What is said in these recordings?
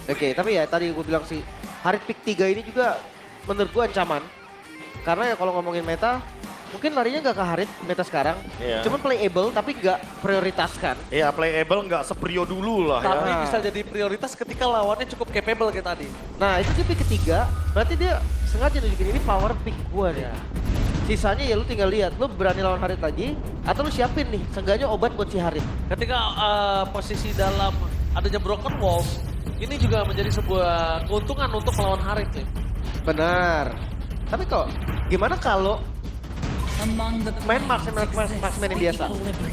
Oke, tapi ya tadi gue bilang sih, Harit pick 3 ini juga menurut gue ancaman. Karena ya kalau ngomongin meta, mungkin larinya nggak ke Harit meta sekarang. Iya. Cuman playable tapi nggak prioritaskan. Iya, playable nggak seprio dulu lah Tapi ya. bisa jadi prioritas ketika lawannya cukup capable kayak tadi. Nah itu dia pick ketiga, berarti dia sengaja nunjukin ini power pick gue nih. Sisanya ya lu tinggal lihat, lu berani lawan Harit lagi, atau lu siapin nih, seenggaknya obat buat si Harit. Ketika posisi dalam adanya broken walls, ini juga menjadi sebuah keuntungan untuk melawan Harit nih. Benar. Tapi kok, gimana kalau main marksman yang biasa?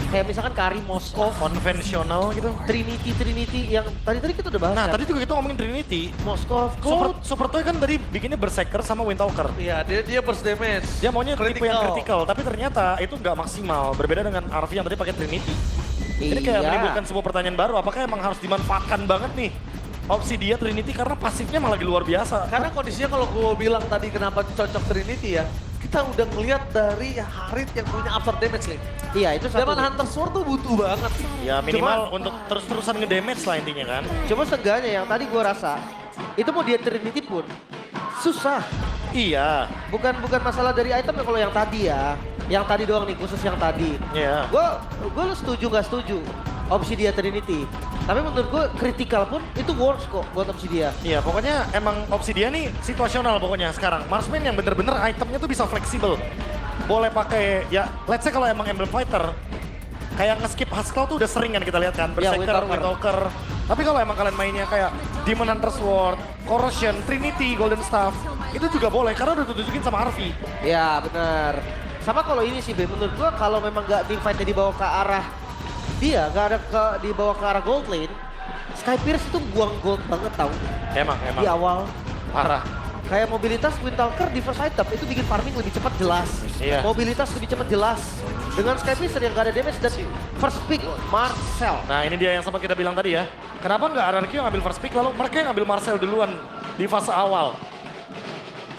Kayak misalkan Kari Moskov, Konvensional gitu. Trinity yang tadi kita udah bahas Nah, kan? tadi juga kita ngomongin Trinity. Moskov, Super, Gold. Super Toy kan tadi bikinnya Berserker sama Windtalker. Iya, dia burst damage. Dia maunya tipe yang critical, tapi ternyata itu nggak maksimal. Berbeda dengan RV yang tadi pakai Trinity. Ini kayak menimbulkan sebuah pertanyaan baru, apakah emang harus dimanfaatkan banget nih opsi dia Trinity karena pasifnya malah luar biasa. Karena kondisinya kalau gue bilang tadi kenapa cocok Trinity ya, kita udah ngeliat dari Harit yang punya absorb damage nih. Iya itu satu. Zaman Hunter Sword tuh butuh banget. Ya minimal untuk terus-terusan ngedamage lah intinya kan. Cuma seenggaknya yang tadi gua rasa, itu mau dia Trinity pun susah. Iya, Bukan masalah dari item ya kalau yang tadi ya. Yang tadi doang nih, khusus yang tadi. iya. Gue lu setuju nggak setuju opsi dia Trinity. Tapi menurut gue kritikal pun itu works kok buat opsi dia. Iya, pokoknya emang opsi dia nih situasional pokoknya sekarang. Marksman yang bener-bener itemnya tuh bisa fleksibel. Boleh pakai, ya let's say kalau emang Emblem Fighter, kayak nge-skip Haskell tuh udah sering kan kita lihat kan. Ya, Berserker, Windtalker. Windtalker. Tapi kalau emang kalian mainnya kayak Demon Hunter Sword, Corrosion, Trinity, Golden Staff, itu juga boleh karena udah ditunjukin sama Arvi. Ya benar. Sama kalau ini sih Be, menurut gue kalau memang nggak team fight-nya dibawa ke arah dia, nggak ada dibawa ke arah gold lane, Sky Pierce itu buang gold banget tau Emang. di awal. Parah. Kayak mobilitas Windtalker di first item itu bikin farming lebih cepat jelas. Iya. Mobilitas lebih cepat jelas. Dengan Sky Pierce yang gak ada damage dan first pick Marcel. Nah ini dia yang sempat kita bilang tadi ya. Kenapa nggak RRQ yang ngambil first pick lalu mereka yang ngambil Marcel duluan di fase awal.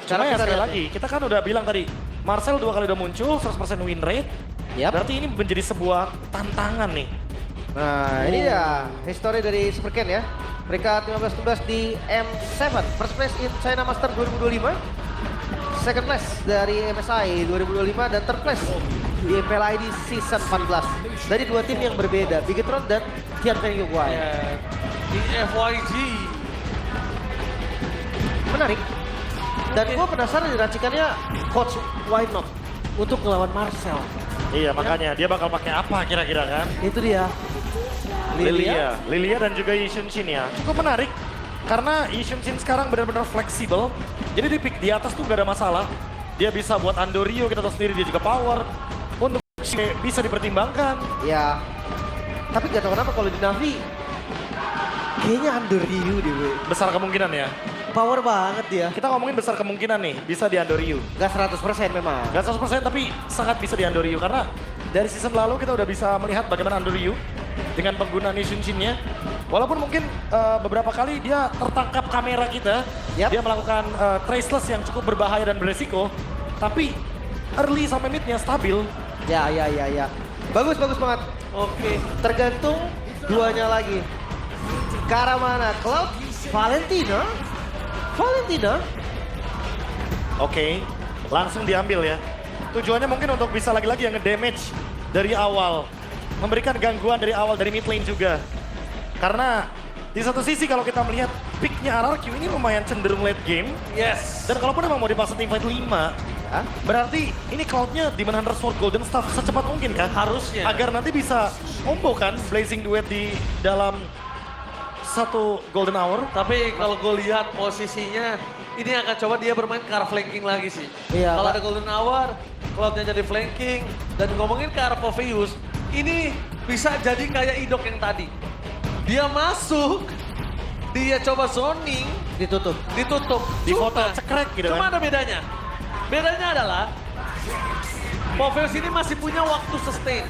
Cuma ya kita sekali lihat lagi, kita kan udah bilang tadi, Marcel 2 kali udah muncul, 100% win rate. Yap. Berarti ini menjadi sebuah tantangan nih. Nah ini dia history dari Super Ken ya. Peringkat 15-17 di M7. First place in China Master 2025. Second place dari MSI 2025 dan third place di MPLID Season 14. Dari dua tim yang berbeda, Bigetron dan Tianfeng Yuguai. Ya, di FYG. Menarik. Dan gue penasaran diracikannya Coach Why Not untuk ngelawan Marcel. Iya makanya dia bakal pakai apa kira-kira kan? Itu dia. Lilia dan juga Yi Xunshin ya. Cukup menarik karena Yi Xunshin sekarang benar-benar fleksibel. Jadi di pick di atas tuh gak ada masalah. Dia bisa buat Andorio, kita tahu sendiri dia juga power. Untuk bisa dipertimbangkan. Ya. Tapi gak tahu kenapa kalau di Navi kayaknya under Ryu deh, we. Besar kemungkinan ya. Power banget dia. Kita ngomongin besar kemungkinan nih bisa di Andorio. Gak 100% memang. Gak 100% tapi sangat bisa di Andorio karena dari season lalu kita udah bisa melihat bagaimana Andorio dengan penggunaan Ishinshinnya. Walaupun mungkin beberapa kali dia tertangkap kamera kita, Yap. dia melakukan traceless yang cukup berbahaya dan beresiko, tapi early sampai midnya stabil. Ya. Bagus banget. Oke. Tergantung duanya lagi. Ke arah mana? Cloud? Valentina? Oke, langsung diambil ya. Tujuannya mungkin untuk bisa lagi-lagi yang nge-damage dari awal. Memberikan gangguan dari awal, dari mid lane juga. Karena di satu sisi kalau kita melihat picknya RRQ ini lumayan cenderung late game. Yes. Dan kalaupun emang mau dipasang teamfight 5, Hah? berarti ini Cloud-nya Demon Hunter Sword Golden Staff secepat mungkin kan? Harusnya. Agar nanti bisa combo kan Blazing Duet di dalam satu Golden Hour. Tapi kalau gue lihat posisinya, ini akan coba dia bermain ke arah flanking lagi sih. Iya, Kalau Pak. ada Golden Hour, Cloud-nya jadi flanking. Dan ngomongin ke arah Popheus, ini bisa jadi kayak Idok yang tadi. Dia masuk, dia coba zoning, Ditutup. ditutup. Di Cuma- foto cekrek gitu Cuma kan. ada bedanya. Bedanya adalah Popheus ini masih punya waktu sustain.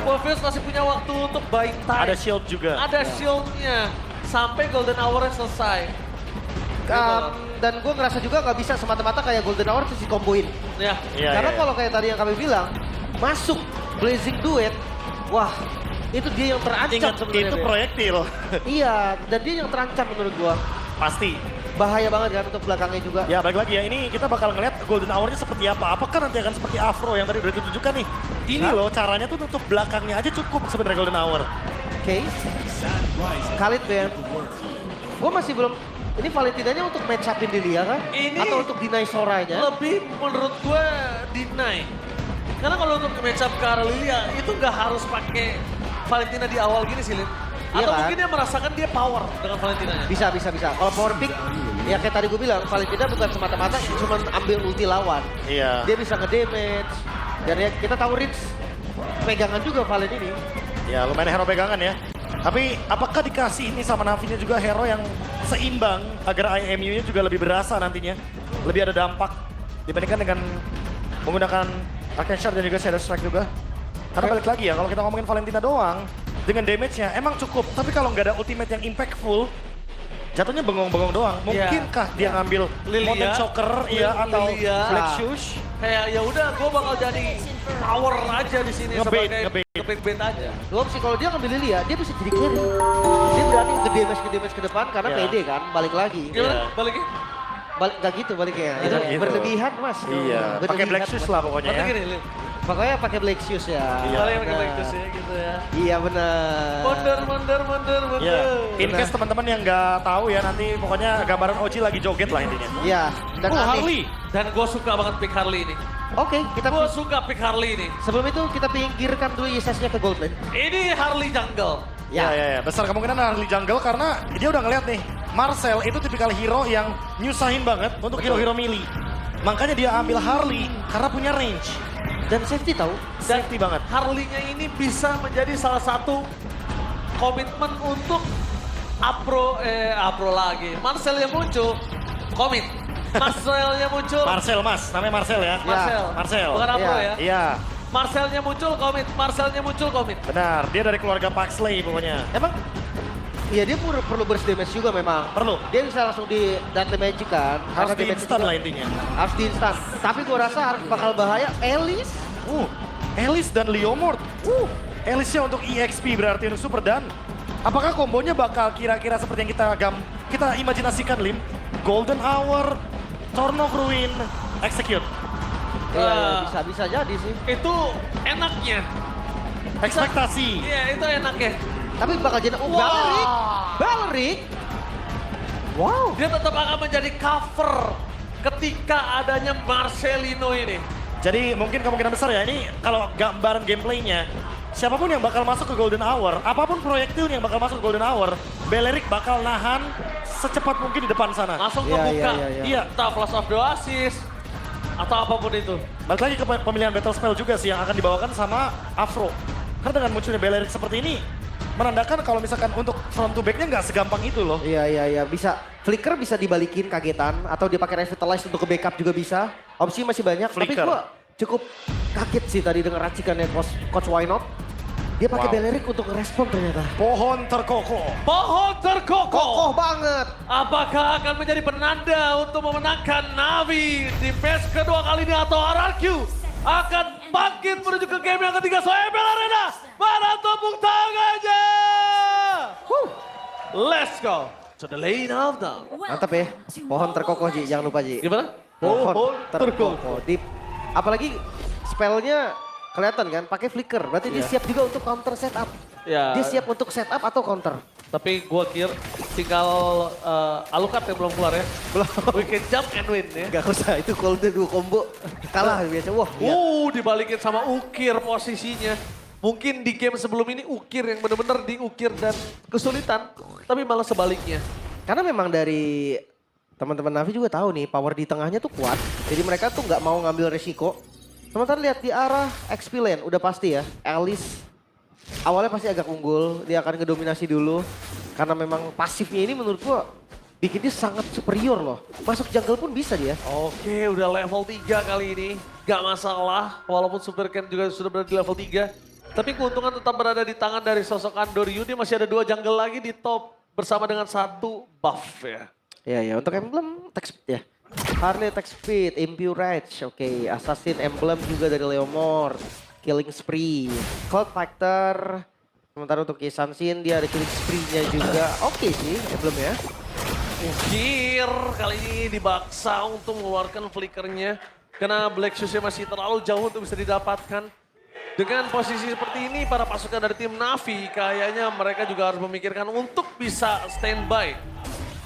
Popheus masih punya waktu untuk buying time. Ada shield juga. Ada shieldnya sampai Golden Hour selesai. Dan gue ngerasa juga nggak bisa semata-mata kayak Golden Hour terus dikomboin. Ya, Iya, Karena iya. kalau kayak tadi yang kami bilang, masuk Blazing Duet, wah itu dia yang terancam Ingat, sebenarnya. itu Be. proyektil. Iya, dan dia yang terancam menurut gua. Pasti. Bahaya banget kan untuk belakangnya juga. Ya balik lagi ya, ini kita bakal ngeliat Golden Hour-nya seperti apa. Apakah nanti akan seperti Afro yang tadi udah ditunjukkan nih. Ini loh caranya tuh tutup belakangnya aja cukup sebenarnya Golden Hour. Oke. Khalid Ben. Gue masih belum. Ini Valentinanya untuk match upin Lilia kan? Ini Atau untuk deny Soranya? lebih menurut gue deny. Karena kalau untuk match up ke arah Lilia itu nggak harus pakai Valentina di awal gini sih, Lin. Iya Atau kan? mungkin dia merasakan dia power dengan Valentinanya. Bisa. Kalau power pick, ya kayak tadi gue bilang, Valentina bukan semata-mata cuma ambil ulti lawan. Iya. Dia bisa nge-damage. Dan ya kita tahu Rich pegangan juga Valen ini. Ya lumayan hero pegangan ya. Tapi apakah dikasih ini sama Navi-nya juga hero yang seimbang agar IMU-nya juga lebih berasa nantinya. Lebih ada dampak dibandingkan dengan menggunakan Arcane Shard dan juga Shadow Strike juga. Karena balik lagi ya, kalau kita ngomongin Valentina doang, dengan damage-nya emang cukup. Tapi kalau nggak ada ultimate yang impactful, jatuhnya bengong-bengong doang. Mungkinkah dia ngambil Lilia. Mountain Choker iya, atau Lilia. Black Shoes? Kayak ya udah gue bakal jadi power aja di sini Ngebait, sebagai ngebait aja. Gue sih kalau dia ngambil Lilia, dia bisa jadi carry. Dia berani nge-damage ke depan karena Iya. pede kan, balik lagi. Gimana? Iya. Baliknya? Balik nggak gitu baliknya. Itu Nggak gitu. berlebihan mas. Iya, pakai Berlebihan, Black Shoes Mas. lah pokoknya Berarti ya. gini, Lin. Pokoknya pakai Black Shoes ya. Iya. Kalian pakai Benar. Black Shoes ya gitu ya. Iya benar. Mundur. Ya, in case teman-teman yang nggak tahu ya nanti pokoknya gambaran Oji lagi joget lah intinya. Iya. Dan Oh, aneh. Harley. Dan gue suka banget pick Harley ini. Oke, kita Gue suka pick Harley ini. sebelum itu kita pinggirkan dulu ISS-nya ke gold lane. Ini Harley jungle. Ya. Besar kemungkinan Harley jungle karena dia udah ngeliat nih, Marcel itu tipikal hero yang nyusahin banget untuk hero-hero melee. Makanya dia ambil Harley karena punya range. Dan safety tahu. Dan Safety banget. Harley-nya ini bisa menjadi salah satu komitmen untuk Apro lagi. Marcel yang muncul, komit. Marcelnya muncul, Marcel mas, namanya Marcel ya. Marcel. Bukan Apro Iya. ya. Iya, Marcelnya muncul, komit. benar. Dia dari keluarga Paxley pokoknya. Emang iya dia perlu burst damage juga memang. Perlu. Dia bisa langsung di Deadly Magic kan. Harus Karena di damage instan juga lah intinya. Harus di instan. Tapi gua rasa harus bakal bahaya. Elise. Alice dan Leomord. Alice-nya untuk EXP berarti untuk Super dan apakah kombonya bakal kira-kira seperti yang kita imajinasikan Lim? Golden Hour, Tornok Ruin, Execute. Iya, bisa jadi sih. Itu enaknya. Ekspektasi. Iya, itu enaknya. Tapi bakal jadi Wah. Valerie. Wow. Dia tetap akan menjadi cover ketika adanya Marcelino ini. Jadi mungkin kemungkinan besar ya ini kalau gambaran gameplaynya siapapun yang bakal masuk ke Golden Hour, apapun proyektil yang bakal masuk ke Golden Hour, Belerik bakal nahan secepat mungkin di depan sana. Langsung Iya, ngebuka. iya. Iya. Entah Flash of the Oasis atau apapun itu. Balik lagi ke pemilihan battle spell juga sih yang akan dibawakan sama Afro. Karena dengan munculnya Belerik seperti ini, menandakan kalau misalkan untuk front to back-nya nggak segampang itu loh. Iya. Bisa. Flicker bisa dibalikin kagetan. Atau dia pakai Revitalize untuk ke backup juga bisa. Opsi masih banyak. Tapi Flicker. gua cukup kaget sih tadi dengan racikannya Coach Why Not. Dia pakai Wow. Belerik untuk respon ternyata. Pohon terkokoh. Pohon terkokoh. Kokoh banget. Apakah akan menjadi penanda untuk memenangkan Navi di match kedua kali ini atau RRQ akan bangkit menuju ke game yang ketiga Soebel Arena. Mana tepuk tangannya? Let's go to the lane of the... Mantap ya. Pohon terkokoh Ji, jangan lupa Ji. Gimana? Pohon terkokoh. Apalagi spellnya kelihatan kan, pakai flicker. Berarti dia siap juga untuk counter setup. Ya. Dia siap untuk setup atau counter. Tapi gua kira tinggal Alucard yang belum keluar ya. Belum. We can jump and win ya. Gak usah, itu kalau udah 2 combo kalah biasa. Wah, iya. Dibalikin sama Ukir posisinya. Mungkin di game sebelum ini Ukir yang benar-benar diukir dan kesulitan. Tapi malah sebaliknya. Karena memang dari teman-teman Navi juga tahu nih, power di tengahnya tuh kuat. Jadi mereka tuh nggak mau ngambil resiko. Sementara lihat di arah XP lane, udah pasti ya. Alice awalnya pasti agak unggul, dia akan ngedominasi dulu. Karena memang pasifnya ini menurut gua bikin dia sangat superior loh. Masuk jungle pun bisa dia. Oke, udah level 3 kali ini. Gak masalah, walaupun Super Ken juga sudah berada di level 3. Tapi keuntungan tetap berada di tangan dari sosok Andor Yudi. Masih ada 2 jungle lagi di top bersama dengan 1 buff ya. Ya, untuk emblem attack speed ya. Harley attack speed, Impure Rage, oke. Assassin emblem juga dari Leomord. Killing Spree, Cloud Factor, Sementara untuk Kisansin dia ada killing spree-nya juga. Oke sih, belum ya. Ukir kali ini dibaksa untuk mengeluarkan flickernya. Karena Black Shoes-nya masih terlalu jauh untuk bisa didapatkan. Dengan posisi seperti ini, para pasukan dari tim Navi kayaknya mereka juga harus memikirkan untuk bisa standby.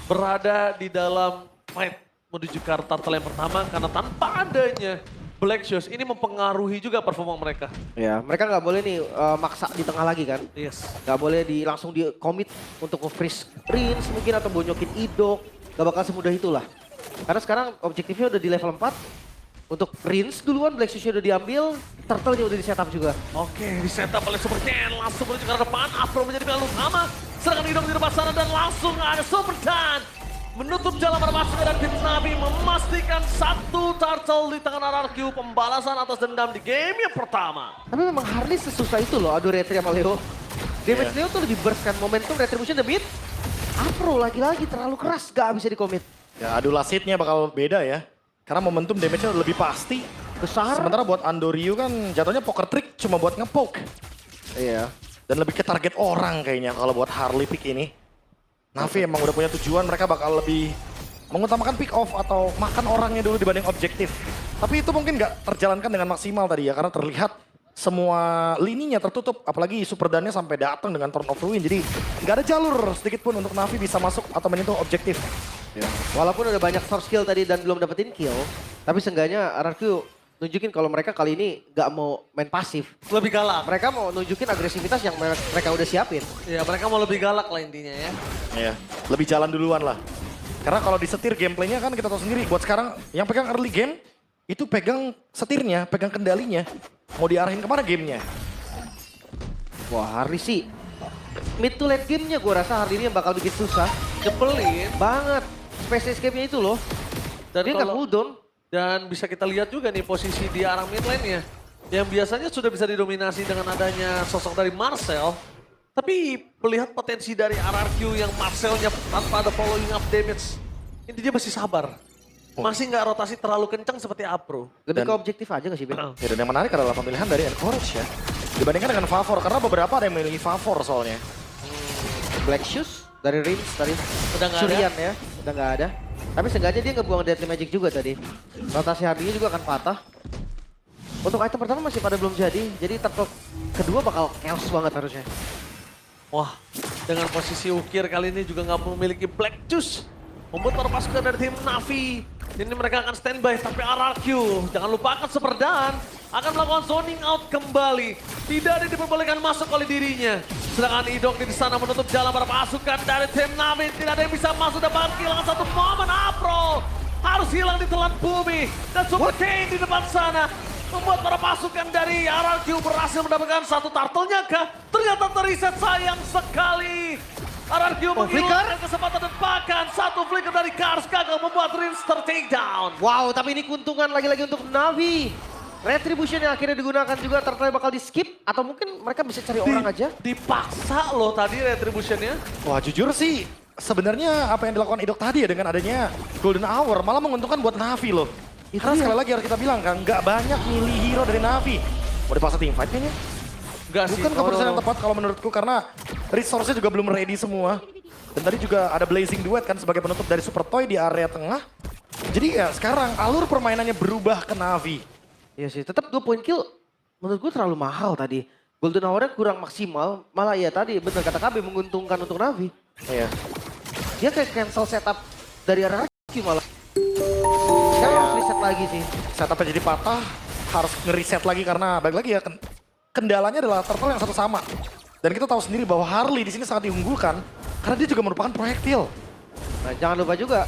Berada di dalam fight menuju ke turtle yang pertama. Karena tanpa adanya Black Shoes, ini mempengaruhi juga performa mereka. Ya, mereka nggak boleh nih maksa di tengah lagi kan. Yes. Nggak boleh langsung di commit untuk nge-freeze Rins mungkin atau bonyokin Idok. Gak bakal semudah itulah. Karena sekarang objektifnya udah di level 4. Untuk Rins duluan, Black Shoes udah diambil, Turtle-nya udah di setup juga. Oke, di setup oleh Super Dan, langsung menuju ke arah depan, Afro menjadi pilihan utama. Serangan Idok di depan sana dan langsung ada Super Dan. Menutup jalan para pasukan dari tim Navi, memastikan satu Turtle di tangan RRQ, pembalasan atas dendam di game yang pertama. Tapi memang Harley sesusah itu loh, adu retri sama Leo. Damage Leo tuh lebih burst kan, momentum Retribution the mid. Afro lagi-lagi terlalu keras, gak bisa di-commit. Ya adu lasitnya bakal beda ya. Karena momentum damage-nya lebih pasti. Besar. Sementara buat Andoryu kan jatuhnya poker trick cuma buat ngepoke. Iya. Dan lebih ke target orang kayaknya kalau buat Harley pick ini. Navi emang udah punya tujuan, mereka bakal lebih mengutamakan pick off atau makan orangnya dulu dibanding objektif. Tapi itu mungkin nggak terjalankan dengan maksimal tadi ya, karena terlihat semua lininya tertutup. Apalagi Super Dan-nya sampai datang dengan turn of ruin, jadi nggak ada jalur sedikit pun untuk Navi bisa masuk atau menyentuh objektif. Ya. Walaupun udah banyak source kill tadi dan belum dapetin kill, tapi seenggaknya RRQ nunjukin kalau mereka kali ini nggak mau main pasif. Lebih galak. Mereka mau nunjukin agresivitas yang mereka udah siapin. Ya, mereka mau lebih galak lah intinya ya. Ya, lebih jalan duluan lah. Karena kalau disetir gameplaynya kan kita tahu sendiri, buat sekarang yang pegang early game, itu pegang setirnya, pegang kendalinya. Mau diarahin kemana gamenya? Wah, Harley sih mid to late game-nya gue rasa Harley ini yang bakal bikin susah. Nyebelin. Banget. Space escape-nya itu loh. Dan Dia nggak cooldown. Dan bisa kita lihat juga nih posisi di arah mid lane-nya. Yang biasanya sudah bisa didominasi dengan adanya sosok dari Marcel. Tapi melihat potensi dari RRQ yang Marcelnya tanpa ada following up damage. Ini dia masih sabar. Masih nggak rotasi terlalu kencang seperti Apro. Lebih ke objektif aja gak sih, Ben? Ya, dan yang menarik adalah pemilihan dari Encourage ya. Dibandingkan dengan Favor, karena beberapa ada yang memilih Favor soalnya. Black Shoes dari Rins tadi. Udah nggak ada. Surian ya, udah nggak ada. Tapi seenggaknya dia ngebuang Deadly Magic juga tadi. Rotasi Harley juga akan patah. Untuk item pertama masih pada belum jadi turtle kedua bakal chaos banget harusnya. Wah, dengan posisi Ukir kali ini juga nggak memiliki Black Juice. Membuat para pasukan dari tim Navi. Ini mereka akan standby, tapi RRQ, jangan lupakan Super Dan akan melakukan zoning out kembali. Tidak ada diperbolehkan masuk oleh dirinya. Sedangkan Idok di sana menutup jalan para pasukan dari tim Navi. Tidak ada yang bisa masuk dan bahkan kehilangan satu momen. Aprol harus hilang di telan bumi. Dan Super Kane di depan sana membuat para pasukan dari RRQ berhasil mendapatkan satu turtle-nya kah? Ternyata teriset, sayang sekali. RRQ menghilangkan kesempatan dan bahkan satu flicker dari Kars gagal membuat Rins take down. Wow, tapi ini keuntungan lagi-lagi untuk Navi. Retribution yang akhirnya digunakan juga turtle bakal di skip atau mungkin mereka bisa cari orang aja. Dipaksa loh tadi Retribution-nya. Wah jujur sih, sebenarnya apa yang dilakukan Idok tadi ya dengan adanya Golden Hour malah menguntungkan buat Navi loh. Karena sekali lagi harus kita bilang kan, nggak banyak milih hero dari Navi. Mau dipaksa teamfight kayaknya? Enggak sih. Bukan keputusan yang tepat kalau menurutku karena resource-nya juga belum ready semua. Dan tadi juga ada Blazing Duet kan sebagai penutup dari Super Toy di area tengah. Jadi ya sekarang alur permainannya berubah ke Navi. Iya sih, tetap 2 point kill menurut gue terlalu mahal tadi. Golden Hour-nya kurang maksimal, malah ya tadi bener kata KB menguntungkan untuk Navi. Iya. Dia kayak cancel setup dari RRQ malah. Sekarang harus reset lagi sih. Setupnya jadi patah, harus nge-reset lagi karena balik lagi ya kendalanya adalah turtle yang satu sama. Dan kita tahu sendiri bahwa Harley di sini sangat diunggulkan karena dia juga merupakan proyektil. Nah, jangan lupa juga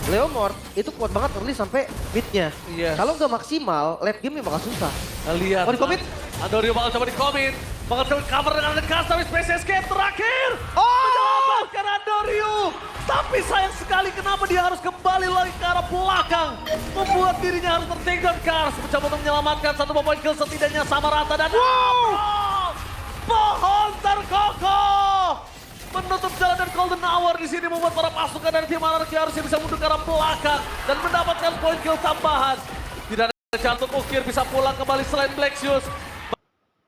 Leomord itu kuat banget early sampai mid-nya. Yes. Kalau nggak maksimal, late game bakal susah. Nah, lihat. Oh, di-commit? Andorio bakal coba di-commit. Bakal coba cover dengan The Cast tapi Space Escape terakhir. Oh! Menyelamatkan Andorio. Tapi sayang sekali kenapa dia harus kembali lagi ke arah belakang. Membuat dirinya harus ter-take down. Cars mencoba untuk menyelamatkan satu point kill setidaknya sama rata. Dan pohon terkokoh. Menutup jalan dan Golden Hour di sini membuat para pasukan dari tim RRQ harusnya bisa mundur ke arah belakang. Dan mendapatkan point kill tambahan. Tidak ada jantung Ukir bisa pulang kembali selain Black Shoes.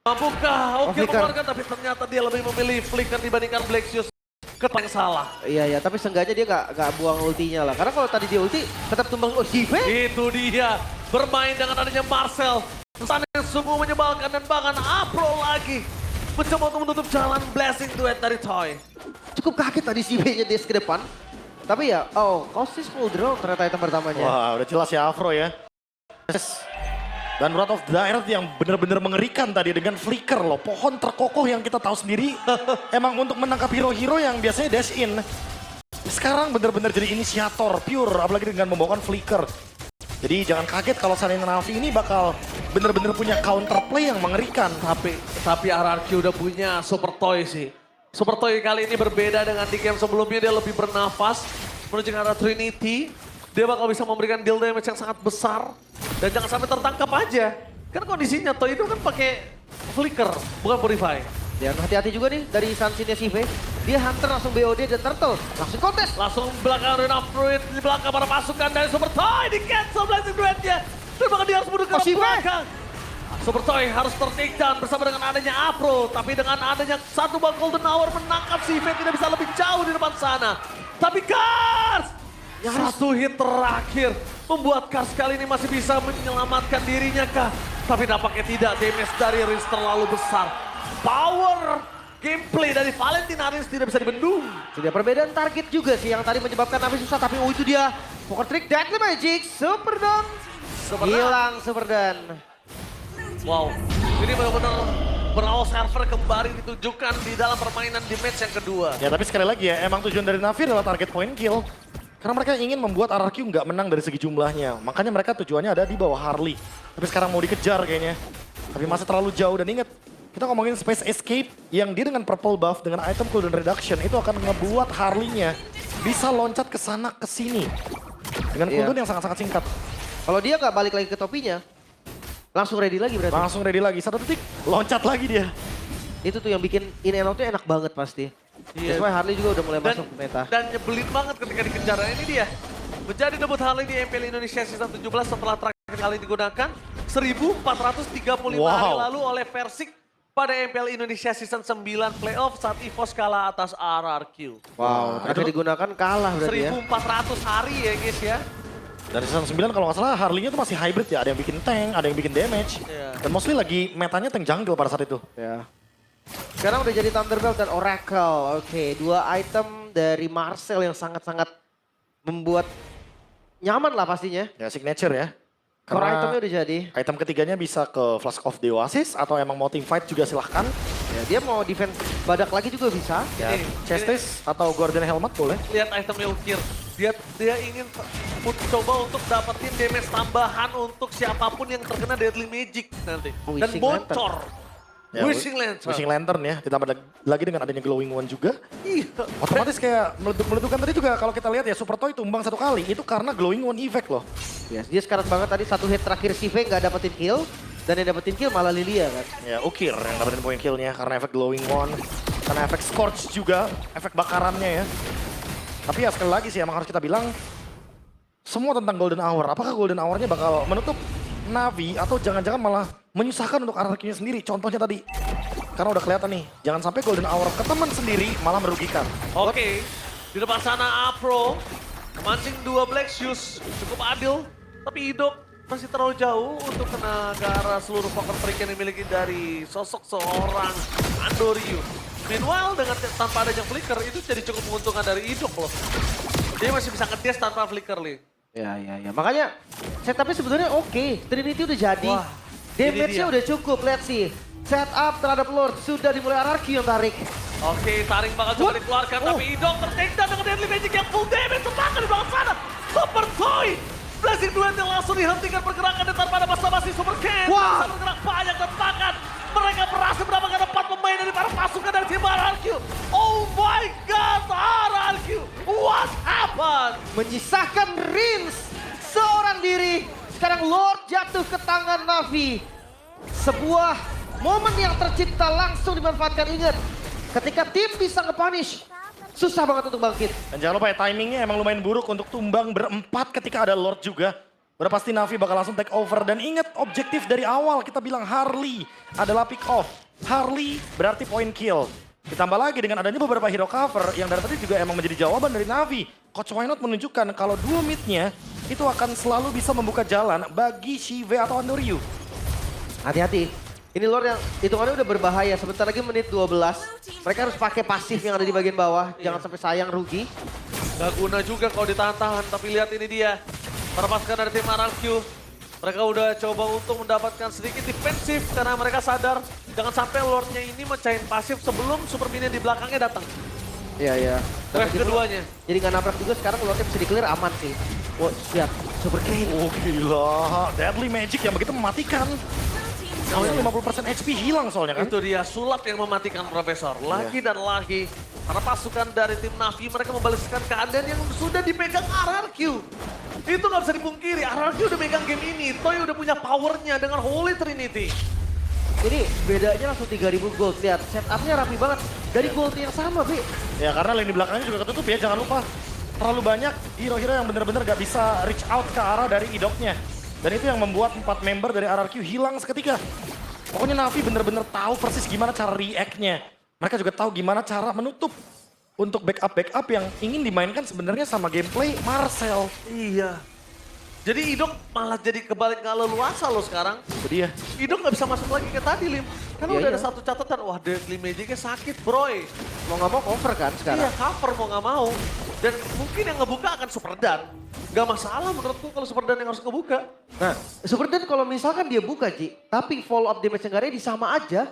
Mampukah Oki Flicker. mengeluarkan, tapi ternyata dia lebih memilih Flicker dibandingkan Blaxius. Ketang salah. Iya, tapi seenggaknya dia nggak buang ultinya lah. Karena kalau tadi dia ulti, tetap tumbang Osive. Itu dia, bermain dengan adanya Marcel. Sana yang sungguh menyebalkan dan bahkan Apro lagi. Mencoba untuk menutup jalan blessing duet dari Toy. Cukup kaget tadi si V-nya dia ke depan. Tapi ya, Kosis full draw ternyata item pertamanya. Wah, udah jelas ya Afro ya. Dan Wrath of the Earth yang benar-benar mengerikan tadi dengan flicker loh. Pohon terkokoh yang kita tahu sendiri emang untuk menangkap hero-hero yang biasanya dash in. Sekarang benar-benar jadi inisiator pure, apalagi dengan membawakan flicker. Jadi jangan kaget kalau seandainya Navi ini bakal benar-benar punya counterplay yang mengerikan. Tapi RRQ udah punya Super Toy sih. Super Toy kali ini berbeda dengan di game sebelumnya, dia lebih bernafas menuju ke arah Trinity. Dia bakal bisa memberikan deal damage yang sangat besar. Dan jangan sampai tertangkap aja. Kan kondisinya Toy itu kan pakai flicker, bukan purify. Dan hati-hati juga nih dari Sansinnya si V. Dia hunter langsung BOD dan turtle. Langsung kontes. Langsung belakang Arena Fruit, di belakang para pasukan dari Super Toy, di cancel blessing duetnya. Dan bahkan dia harus mundur ke si V. belakang. Super Toy harus ter-take down bersama dengan adanya Afro. Tapi dengan adanya satu bang Golden Hour menangkap si V tidak bisa lebih jauh di depan sana. Tapi Kars! Satu hit terakhir membuat Kars kali ini masih bisa menyelamatkan dirinya kah? Tapi nampaknya tidak, damage dari Riz terlalu besar. Power gameplay dari Valentin Aris tidak bisa dibendung. Tidak perbedaan target juga sih yang tadi menyebabkan Navi susah. Tapi itu dia. Poker trick Deadly Magic. Super Dawn. Hilang Super Dawn. Wow, ini benar-benar berawal server kembali ditunjukkan di dalam permainan di match yang kedua. Ya tapi sekali lagi ya, emang tujuan dari Navi adalah target point kill. Karena mereka ingin membuat RRQ nggak menang dari segi jumlahnya. Makanya mereka tujuannya ada di bawah Harley. Tapi sekarang mau dikejar kayaknya. Tapi masih terlalu jauh dan ingat, kita ngomongin Space Escape yang dia dengan purple buff, dengan item cooldown reduction, itu akan ngebuat Harley-nya bisa loncat ke sana ke sini. Dengan cooldown yang sangat-sangat singkat. Kalau dia nggak balik lagi ke topinya, langsung ready lagi berarti. Langsung ready lagi, 1 detik, loncat lagi dia. Itu tuh yang bikin in and out-nya enak banget pasti. Iya. That's why Harley juga udah mulai masuk ke meta. Dan nyebelin banget ketika dikejar. Nah, ini dia. Menjadi debut Harley di MPL Indonesia Season 17 setelah terakhir kali digunakan 1435 hari lalu oleh Persik pada MPL Indonesia Season 9 Playoff saat EVOS kalah atas RRQ. Wow, terakhir digunakan kalah berarti ya. 1400 hari ya guys ya. Dari season 9 kalau nggak salah Harley-nya tuh masih hybrid ya. Ada yang bikin tank, ada yang bikin damage. Iya. Dan mostly lagi metanya tank jungle pada saat itu. Ya. Sekarang udah jadi Thunderbelt dan Oracle. Oke, 2 item dari Marcel yang sangat-sangat membuat nyaman lah pastinya. Ya signature ya. Core Karena itemnya udah jadi. item ketiganya bisa ke Flask of the Oasis atau emang mau team fight juga silahkan. Ya, dia mau defense badak lagi juga bisa. Ya, Chestis atau Guardian Helmet boleh. Lihat itemnya Ukir. Dia ingin coba untuk dapetin damage tambahan untuk siapapun yang terkena Deadly Magic nanti. Dan Wishing bocor. Ya, Wishing Lantern. Wishing Lantern ya, ditambah lagi dengan adanya Glowing One juga. Iya. Otomatis kayak meletup-meletupan tadi juga kalau kita lihat ya Super Toy tumbang 1 kali. Itu karena Glowing One effect loh. Yes, dia sekarat banget tadi 1 hit terakhir si V nggak dapetin kill. Dan yang dapetin kill malah Lilia kan. Ya Ukir yang dapetin poin killnya karena efek Glowing One. Karena efek Scorch juga, efek bakarannya ya. Tapi ya sekali lagi sih emang harus kita bilang semua tentang Golden Hour. Apakah Golden Hour-nya bakal menutup Navi atau jangan-jangan malah menyusahkan untuk RRQ-nya sendiri. Contohnya tadi. Karena udah kelihatan nih, jangan sampai Golden Hour ke teman sendiri malah merugikan. Oke, di depan sana Apro memancing 2 Black Shoes, cukup adil. Tapi Idok masih terlalu jauh untuk kena ke arah seluruh poker trick yang dimiliki dari sosok seorang Andoryu. Meanwhile dengan tanpa adanya flicker itu jadi cukup menguntungkan dari Idok loh. Dia masih bisa ngedes tanpa flicker nih. Ya. Makanya setupnya sebetulnya oke. Trinity udah jadi. Wah, damage-nya udah cukup. Lihat sih. Setup terhadap Lord sudah dimulai RRQ yang tarik. Oke, taring bakal coba dikeluarkan. Tapi Idok ter-take down dengan Deadly Magic yang full damage. Terbakar di belakang sana. Super Toy. Blessing duet yang langsung dihentikan pergerakan dan tanpa ada basa-basi Super Ken. Wah. Bisa bergerak banyak dan bahkan mereka berhasil mendapatkan 4 pemain dari para pasukan dari tim RRQ. Oh my god, RRQ. What happened? Menyisahkan Rins seorang diri. Sekarang Lord jatuh ke tangan Navi. Sebuah momen yang tercipta langsung dimanfaatkan. Ingat, ketika tim bisa nge-punish, susah banget untuk bangkit. Dan jangan lupa ya timingnya emang lumayan buruk untuk tumbang berempat ketika ada Lord juga. Udah pasti Navi bakal langsung take over. Dan ingat objektif dari awal kita bilang Harley adalah pick off. Harley berarti point kill. Ditambah lagi dengan adanya beberapa hero cover yang dari tadi juga emang menjadi jawaban dari Navi. Coach Wynot menunjukkan kalau duo midnya itu akan selalu bisa membuka jalan bagi Shive atau Andoryu. Hati-hati. Ini Lord yang hitungannya udah berbahaya. Sebentar lagi menit 12. Mereka harus pakai pasif yang ada di bagian bawah. Jangan sampai sayang rugi. Gak guna juga kalau ditahan-tahan, tapi lihat ini dia. Terlepaskan dari tim RRQ. Mereka udah coba untuk mendapatkan sedikit defensif karena mereka sadar jangan sampai Lordnya ini mecahin pasif sebelum super minion di belakangnya datang. Iya, iya. Wave keduanya. Jadi nggak nabrak juga sekarang Lordnya bisa di-clear aman sih. Wah, lihat. Super Kane. Oh gila, Deadly Magic yang begitu mematikan. Soalnya 50% HP hilang soalnya kan. Itu dia sulap yang mematikan Profesor. Lagi dan lagi. Karena pasukan dari tim Navi mereka membalaskan keadaan yang sudah dipegang RRQ. Itu nggak bisa dipungkiri. RRQ udah megang game ini. Toy udah punya powernya dengan Holy Trinity. Ini bedanya langsung 3000 gold. Lihat, setupnya rapi banget. Dari gold yang sama, Bi. Ya karena lini belakangnya juga ketutup ya, jangan lupa. Terlalu banyak hero-hero yang benar-benar gak bisa reach out ke arah dari idoknya. Dan itu yang membuat 4 member dari RRQ hilang seketika. Pokoknya Navi benar-benar tahu persis gimana cara react-nya. Mereka juga tahu gimana cara menutup untuk backup-backup yang ingin dimainkan sebenarnya sama gameplay Marcel. Iya. Jadi Idok malah jadi kebalik nggak leluasa loh sekarang. Itu dia. Idok nggak bisa masuk lagi ke tadi, Lim. Karena Iya, udah iya. ada satu catatan, wah Deadly Magic-nya sakit, Broy. Mau nggak mau cover kan sekarang. Iya, cover mau nggak mau. Dan mungkin yang ngebuka akan Super Dan. Gak masalah menurutku kalau Super Dan yang harus ngebuka. Nah, Super Dan kalau misalkan dia buka, Ji, tapi follow up damage yang di sama aja.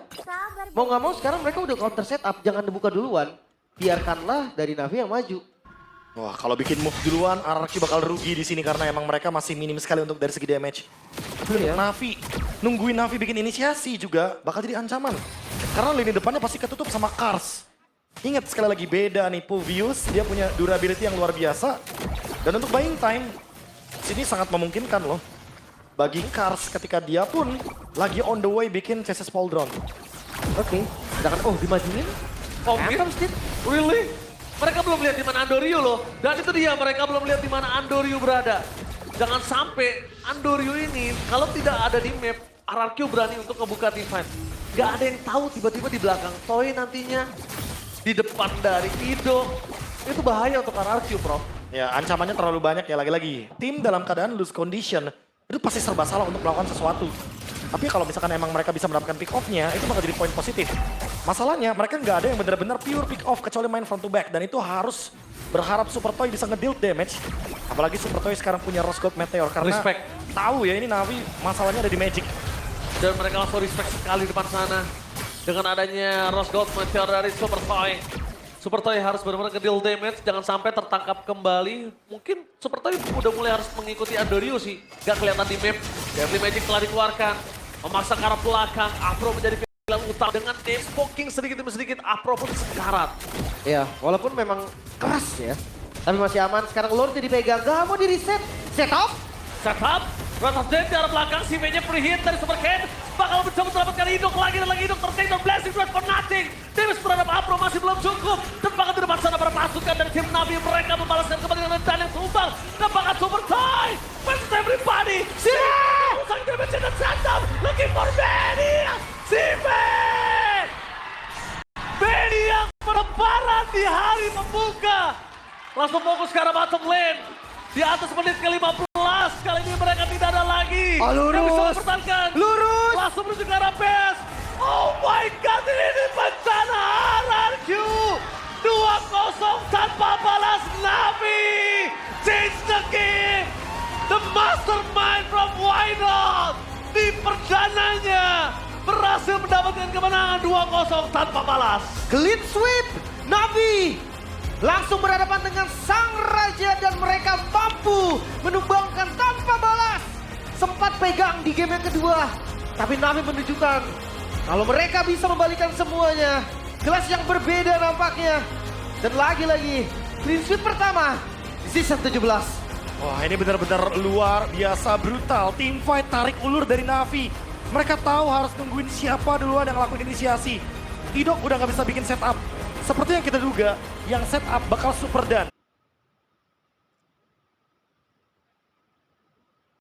Mau nggak mau sekarang mereka udah counter setup, jangan dibuka duluan. Biarkanlah dari Navi yang maju. Wah, kalau bikin move duluan, RRQ bakal rugi di sini karena emang mereka masih minim sekali untuk dari segi damage. Iya. Navi, nungguin Navi bikin inisiasi juga bakal jadi ancaman. Karena lini depannya pasti ketutup sama Kars. Ingat sekali lagi beda nih, Puvius dia punya durability yang luar biasa. Dan untuk buying time, sini sangat memungkinkan loh. Bagi Kars ketika dia pun lagi on the way bikin CSS Pauldron. Oke. Sedangkan, oh dimajuin. Oh, Anthem Steel. Really? Mereka belum lihat di mana Andoryu loh. Dan itu dia, mereka belum lihat di mana Andoryu berada. Jangan sampai Andoryu ini, kalau tidak ada di map, RRQ berani untuk ngebuka defense. Gak ada yang tahu tiba-tiba di belakang Toy nantinya. Di depan dari Ido. Itu bahaya untuk RRQ, Prof. Ya, ancamannya terlalu banyak ya lagi-lagi. Tim dalam keadaan lose condition, itu pasti serba salah untuk melakukan sesuatu. Tapi kalau misalkan emang mereka bisa mendapatkan pick off-nya, itu bakal jadi poin positif. Masalahnya mereka nggak ada yang benar-benar pure pick off kecuali main front to back. Dan itu harus berharap Super Toy bisa nge-deal damage. Apalagi Super Toy sekarang punya Rose Gold Meteor. Karena Respect. tahu ya ini Navi masalahnya ada di Magic. Dan mereka langsung respect sekali depan sana. Dengan adanya Rose Gold Meteor dari Super Toy. Super Toy harus benar-benar ke-deal damage, jangan sampai tertangkap kembali. Mungkin Super Toy udah mulai harus mengikuti Andoryu sih. Gak kelihatan di map, Deadly Magic telah dikeluarkan. Memaksa ke arah belakang, Afro menjadi pilihan utama. Dengan Dave poking sedikit demi sedikit, Afro pun sekarat. Ya, walaupun memang keras ya. Tapi masih aman, sekarang Lord jadi pegang, gak mau di reset. Set up. Setup, Wrath of Death di arah belakang, si V-nya free hit dari Super Ken. Bakal mencoba selamatkan Idok lagi dan lagi Idok tertain dan blessing Dress for nothing. Damage terhadap Afro masih belum cukup. Tempakan di depan sana para pasukan dari tim Navi, mereka membalaskan kembali dengan dan yang tumbang. Tempakan Super Toy, versus everybody. Si sang damage dan setup, looking for Benny. Si Benny yang berlebaran di hari pembuka. Langsung fokus ke arah bottom lane. Di atas menit ke-15, kali ini mereka tidak ada lagi. Oh, lurus. Yang bisa mempertahankan. Lurus. Langsung menuju ke arah base. Oh my God, ini bencana RRQ. 2-0 tanpa balas Navi. Change the game. The mastermind from Wynot. Di perdananya berhasil mendapatkan kemenangan 2-0 tanpa balas. Clean sweep. Navi langsung berhadapan dengan sang raja dan mereka mampu menumbangkan tanpa balas. Sempat pegang di game yang kedua, tapi Navi menunjukkan kalau mereka bisa membalikan semuanya. Kelas yang berbeda nampaknya. Dan lagi-lagi clean sweep pertama di season 17. Wah ini benar-benar luar biasa brutal. Team fight tarik ulur dari Navi. Mereka tahu harus nungguin siapa duluan yang ngelakuin inisiasi. Idok udah nggak bisa bikin setup. Seperti yang kita duga, yang setup bakal Super Dan.